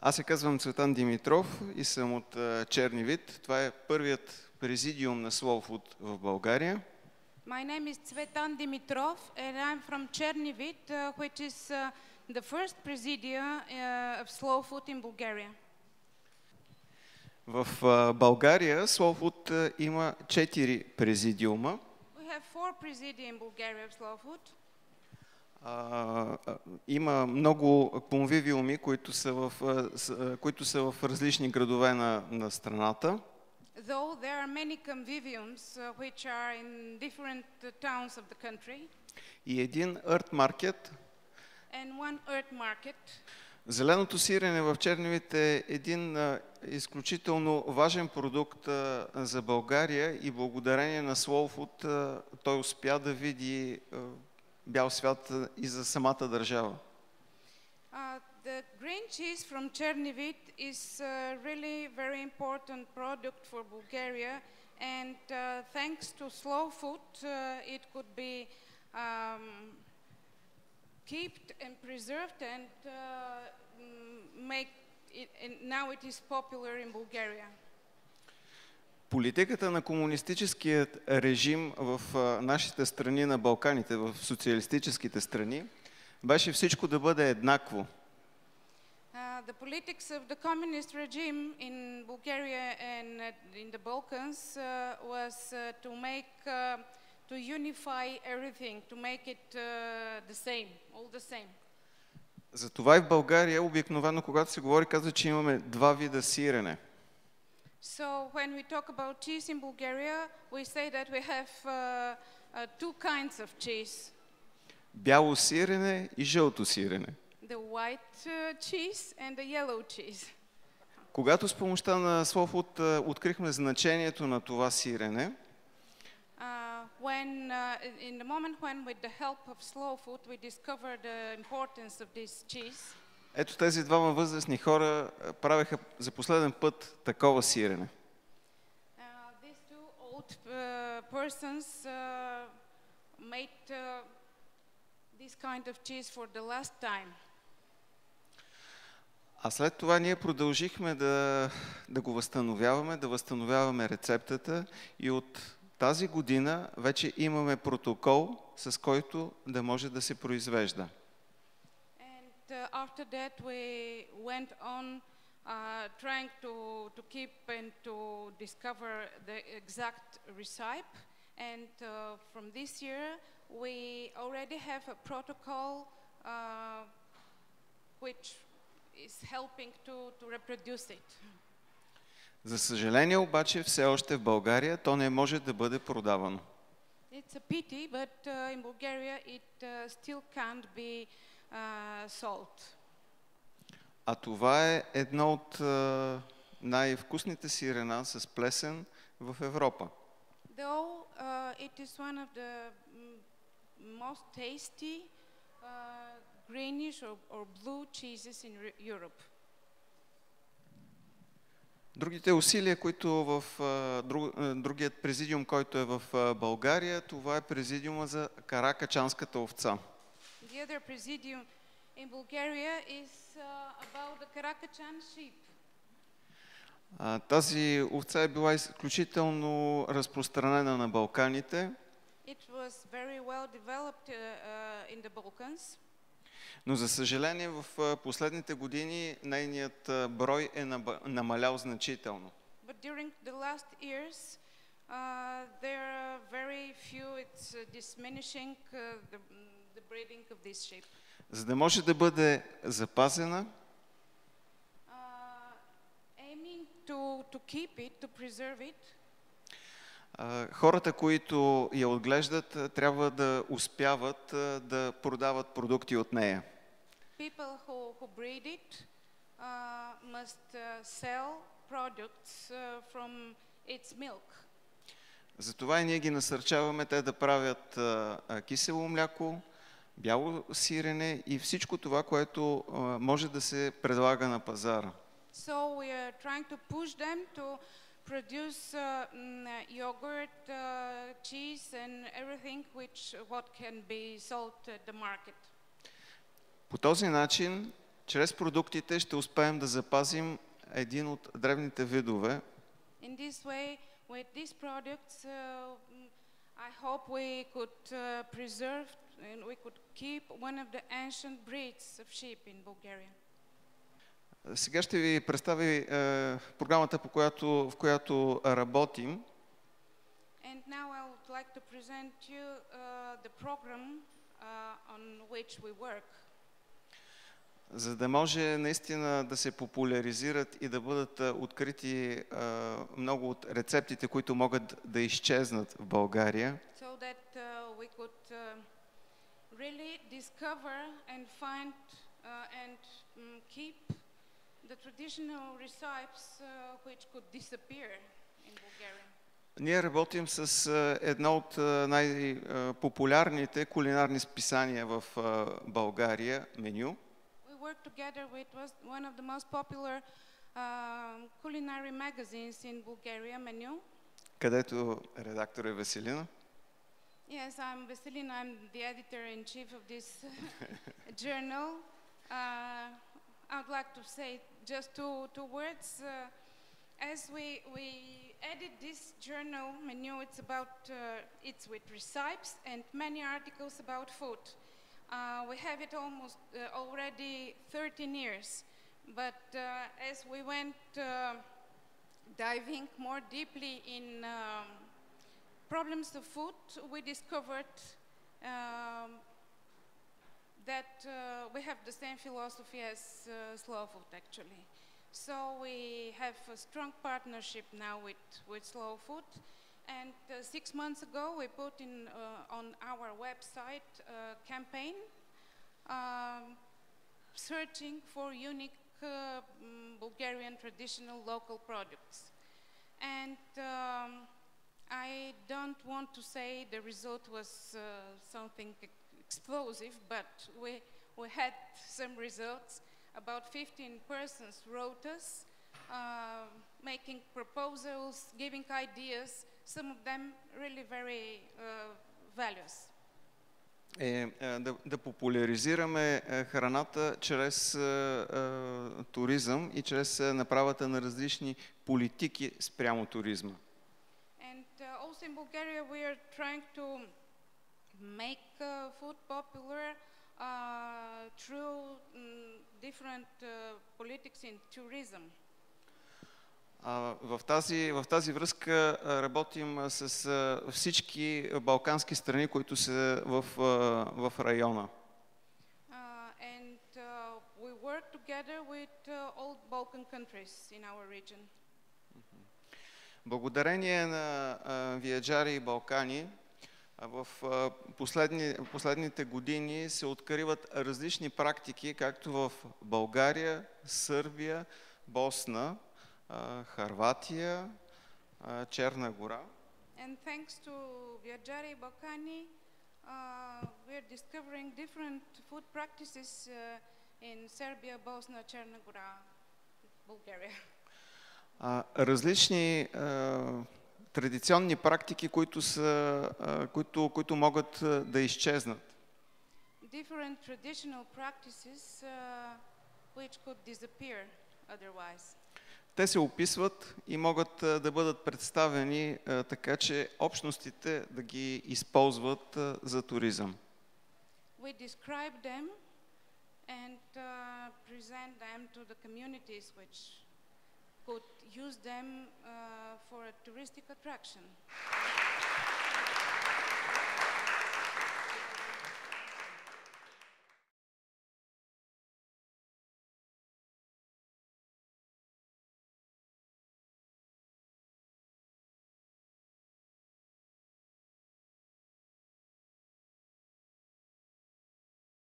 Аз се казвам Цветан Димитров и съм от Черни вид. Това е първият президиум на Slow Food в България. My name is Цветан Димитров and I'm from Чернивид, which is the first presidia of Slow Food in Bulgaria. В България Slow Food има 4 президиума. We have 4 presidia in Bulgaria of Slow Food. Има много конвивиуми, които са в различни градове на страната. Though there are many conviviums which are in different towns of the country. И един Earth Market. And one Earth Market. Зеленото сирене в Чернивид е един изключително важен продукт за България и благодарение на Slow Food той успя да види бял свят и за самата държава. The green cheese from Chernivid is really very important product for Bulgaria, and thanks to Slow Food, it could be kept and preserved, and now it is popular in Bulgaria. Политиката на комунистическият режим в нашите страни на Балканите, в социалистическите страни, беше всичко да бъде еднакво. The politics of the communist regime in Bulgaria and in the Balkans was to unify everything, to make it the same, all the same. Затова и в България обикновено, когато се говори, казва, че имаме два вида сирене. So when we talk about cheese in Bulgaria, we say that we have two kinds of cheese. Бяло сирене и жълто сирене. The white cheese and the yellow cheese. Когато с помощта на Slow Food открихме значението на това сирене, in the moment when with the help of Slow Food we discovered the importance of this cheese. Ето тези двама възрастни хора правеха за последен път такова сирене. These two old persons made this kind of cheese for the last time. А след това ние продължихме да го възстановяваме, да възстановяваме рецептата и от тази година вече имаме протокол, с който да може да се произвежда. After that we went on trying to keep and to discover the exact recipe, and from this year we already have a protocol which is helping to reproduce it. За съжаление обаче все още в България то не може да бъде продавано. It's a pity, but in Bulgaria it still can't be sold. А това е едно от най-вкусните сирена с плесен в Европа. Though it is one of the most tasty greenish or blue cheeses in Europe. Другите усилия, които в другият президиум, който е в България, това е президиума за каракачанската овца. The other presidium in Bulgaria is about the Karakachan sheep. Тази овца е била изключително разпространена на Балканите. It was very well developed in the Balkans. Но за съжаление в последните години нейният брой е намалял значително. But during the last years there are very few. It's diminishing the breeding of this sheep. За да може да бъде запазена, aiming to keep it, to preserve it. Хората, които я отглеждат, трябва да успяват да продават продукти от нея. People who breed it must sell products from its milk. Затова и ние ги насърчаваме те да правят кисело мляко, бяло сирене и всичко това, което може да се предлага на пазара. So we are trying to push them to produce yogurt, cheese and everything what can be sold at the market. По този начин Чрез продуктите ще успеем да запазим един от древните видове. In this way, with these products, I hope we could preserve and we could keep one of the ancient breeds of sheep in Bulgaria. Сега ще ви представя програмата, в която работим. And now I would like to present you the program on which we work. За да може наистина да се популяризират и да бъдат открити много от рецептите, които могат да изчезнат в България. So that we could really discover and find and keep the traditional recipes which could disappear in Bulgaria. Ние работим с едно от най-популярните кулинарни списания в България, Меню. We work together with one of the most popular culinary magazines in Bulgaria, Menu. Където редактор е Веселина. Yes, I'm Veselina. I'm the editor-in-chief of this journal. I would like to say just two words. As we edit this journal, Menu, it's with recipes and many articles about food. We have it almost already 13 years, but as we went diving more deeply in problems of food, we discovered that we have the same philosophy as Slow Food, actually. So we have a strong partnership now with Slow Food. And 6 months ago, we put on our website a campaign searching for unique Bulgarian traditional local products. And I don't want to say the result was something explosive, but we had some results. About 15 persons wrote us, making proposals, giving ideas, some of them really very valuable. Да популяризираме храната чрез туризъм и чрез направата на различни политики спрямо туризма. And also in Bulgaria we are trying to make food popular through different politics in tourism. В тази връзка работим с всички балкански страни, които са в района. And we work together with all Balkan countries in our region. Благодарение на Viaggiare и Балкани, в последните години се откриват различни практики, както в България, Сърбия, Босна, Харватия, Черна гора. And thanks to Viaggiare и Balkani, we are discovering different food practices in Serbia, Bosnia, Черна гора, Bulgaria. Различни традиционни практики, които могат да изчезнат. Different traditional practices which could disappear otherwise. Те се описват и могат да бъдат представени така, че общностите да ги използват за туризъм. We describe them and present them to the communities which could use them for a touristic attraction.